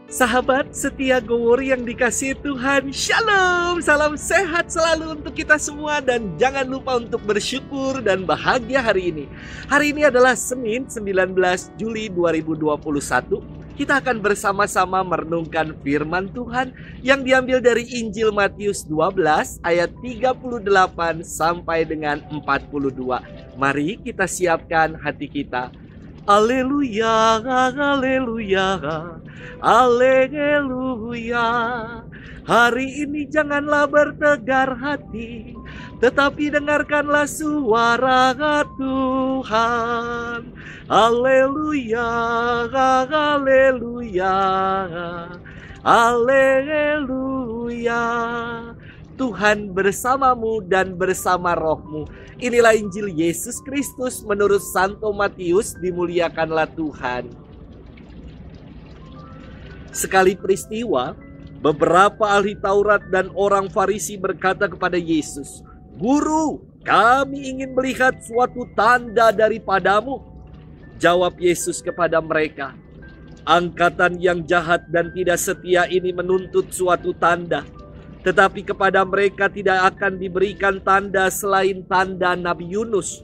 Sahabat setia Gowori yang dikasihi Tuhan, Shalom, salam sehat selalu untuk kita semua. Dan jangan lupa untuk bersyukur dan bahagia hari ini. Hari ini adalah Senin 19 Juli 2021. Kita akan bersama-sama merenungkan firman Tuhan yang diambil dari Injil Matius 12 ayat 38 sampai dengan 42. Mari kita siapkan hati kita. Haleluya, haleluya, haleluya. Hari ini janganlah bertegar hati, tetapi dengarkanlah suara Tuhan. Haleluya, haleluya, haleluya. Tuhan bersamamu dan bersama rohmu. Inilah Injil Yesus Kristus menurut Santo Matius, dimuliakanlah Tuhan. Sekali peristiwa, beberapa ahli Taurat dan orang Farisi berkata kepada Yesus, "Guru, kami ingin melihat suatu tanda daripadamu." Jawab Yesus kepada mereka, "Angkatan yang jahat dan tidak setia ini menuntut suatu tanda. Tetapi kepada mereka tidak akan diberikan tanda selain tanda Nabi Yunus.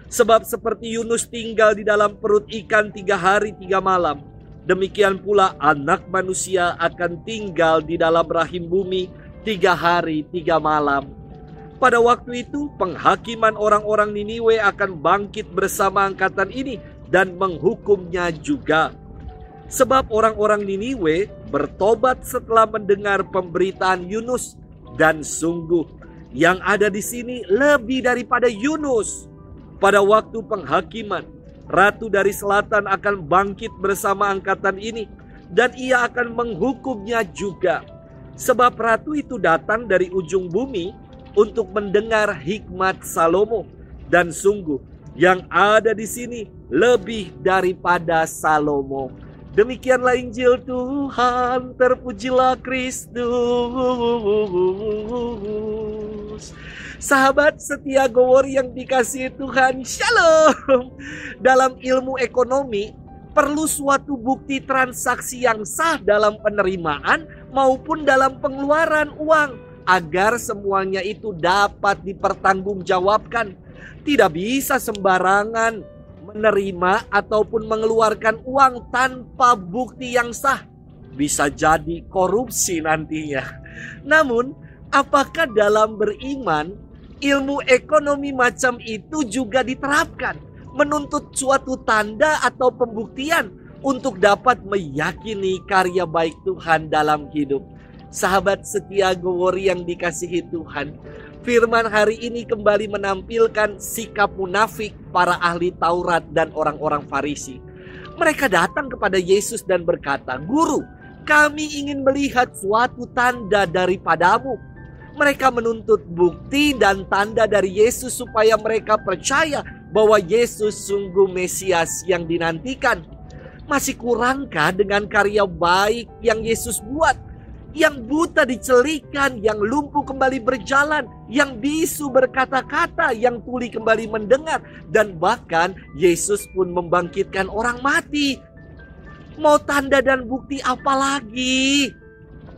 Sebab seperti Yunus tinggal di dalam perut ikan 3 hari 3 malam, demikian pula Anak Manusia akan tinggal di dalam rahim bumi 3 hari 3 malam. Pada waktu itu penghakiman orang-orang Niniwe akan bangkit bersama angkatan ini dan menghukumnya juga. Sebab orang-orang Niniwe bertobat setelah mendengar pemberitaan Yunus, dan sungguh yang ada di sini lebih daripada Yunus. Pada waktu penghakiman, Ratu dari Selatan akan bangkit bersama angkatan ini, dan ia akan menghukumnya juga. Sebab Ratu itu datang dari ujung bumi untuk mendengar hikmat Salomo, dan sungguh yang ada di sini lebih daripada Salomo." Demikianlah Injil Tuhan, terpujilah Kristus. Sahabat setia Gowori yang dikasihi Tuhan, Shalom. Dalam ilmu ekonomi, perlu suatu bukti transaksi yang sah dalam penerimaan maupun dalam pengeluaran uang, agar semuanya itu dapat dipertanggungjawabkan. Tidak bisa sembarangan menerima ataupun mengeluarkan uang tanpa bukti yang sah. Bisa jadi korupsi nantinya. Namun, apakah dalam beriman ilmu ekonomi macam itu juga diterapkan? Menuntut suatu tanda atau pembuktian untuk dapat meyakini karya baik Tuhan dalam hidup. Sahabat setia Gowori yang dikasihi Tuhan, firman hari ini kembali menampilkan sikap munafik para ahli Taurat dan orang-orang Farisi. Mereka datang kepada Yesus dan berkata, "Guru, kami ingin melihat suatu tanda daripadamu." Mereka menuntut bukti dan tanda dari Yesus supaya mereka percaya bahwa Yesus sungguh Mesias yang dinantikan. Masih kurangkah dengan karya baik yang Yesus buat? Yang buta dicelikan, yang lumpuh kembali berjalan, yang bisu berkata-kata, yang tuli kembali mendengar, dan bahkan Yesus pun membangkitkan orang mati. Mau tanda dan bukti apa lagi?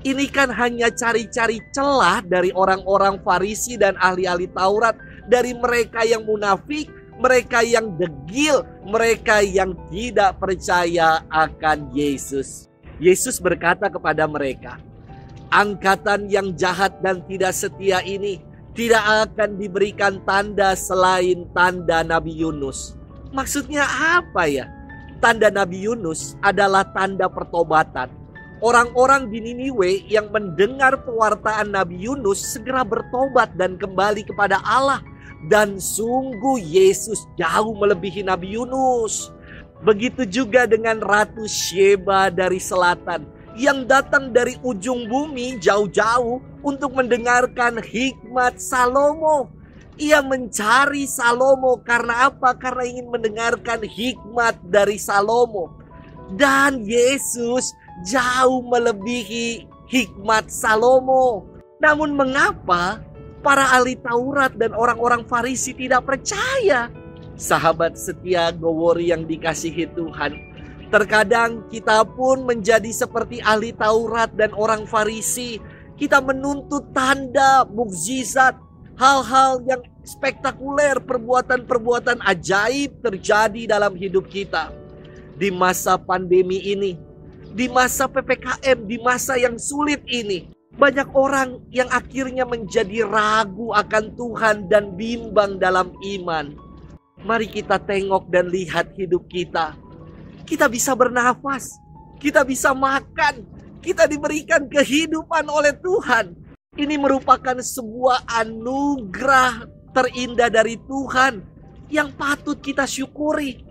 Ini kan hanya cari-cari celah dari orang-orang Farisi dan ahli-ahli Taurat, dari mereka yang munafik, mereka yang degil, mereka yang tidak percaya akan Yesus. Yesus berkata kepada mereka, "Angkatan yang jahat dan tidak setia ini tidak akan diberikan tanda selain tanda Nabi Yunus." Maksudnya apa ya? Tanda Nabi Yunus adalah tanda pertobatan. Orang-orang di Niniwe yang mendengar pewartaan Nabi Yunus segera bertobat dan kembali kepada Allah. Dan sungguh Yesus jauh melebihi Nabi Yunus. Begitu juga dengan Ratu Sheba dari selatan, yang datang dari ujung bumi jauh-jauh untuk mendengarkan hikmat Salomo. Ia mencari Salomo karena apa? Karena ingin mendengarkan hikmat dari Salomo. Dan Yesus jauh melebihi hikmat Salomo. Namun mengapa para ahli Taurat dan orang-orang Farisi tidak percaya? Sahabat setia Gowori yang dikasihi Tuhan, Terkadang kita pun menjadi seperti ahli Taurat dan orang Farisi. Kita menuntut tanda, mukjizat, hal-hal yang spektakuler, perbuatan-perbuatan ajaib terjadi dalam hidup kita. Di masa pandemi ini, di masa PPKM, di masa yang sulit ini, banyak orang yang akhirnya menjadi ragu akan Tuhan dan bimbang dalam iman. Mari kita tengok dan lihat hidup kita. Kita bisa bernafas, kita bisa makan, kita diberikan kehidupan oleh Tuhan. Ini merupakan sebuah anugerah terindah dari Tuhan yang patut kita syukuri.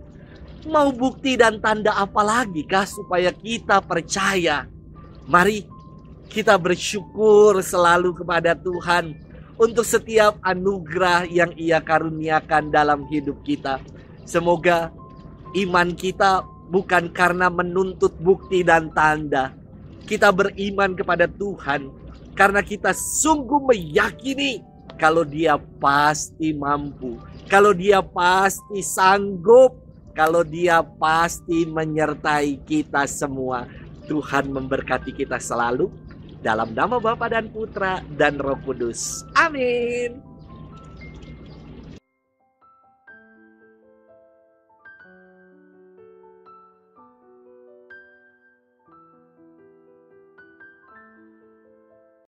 Mau bukti dan tanda apa lagi kah supaya kita percaya? Mari kita bersyukur selalu kepada Tuhan untuk setiap anugerah yang Ia karuniakan dalam hidup kita. Semoga iman kita bukan karena menuntut bukti dan tanda. Kita beriman kepada Tuhan karena kita sungguh meyakini kalau Dia pasti mampu, kalau Dia pasti sanggup, kalau Dia pasti menyertai kita semua. Tuhan memberkati kita selalu dalam nama Bapa dan Putra dan Roh Kudus. Amin.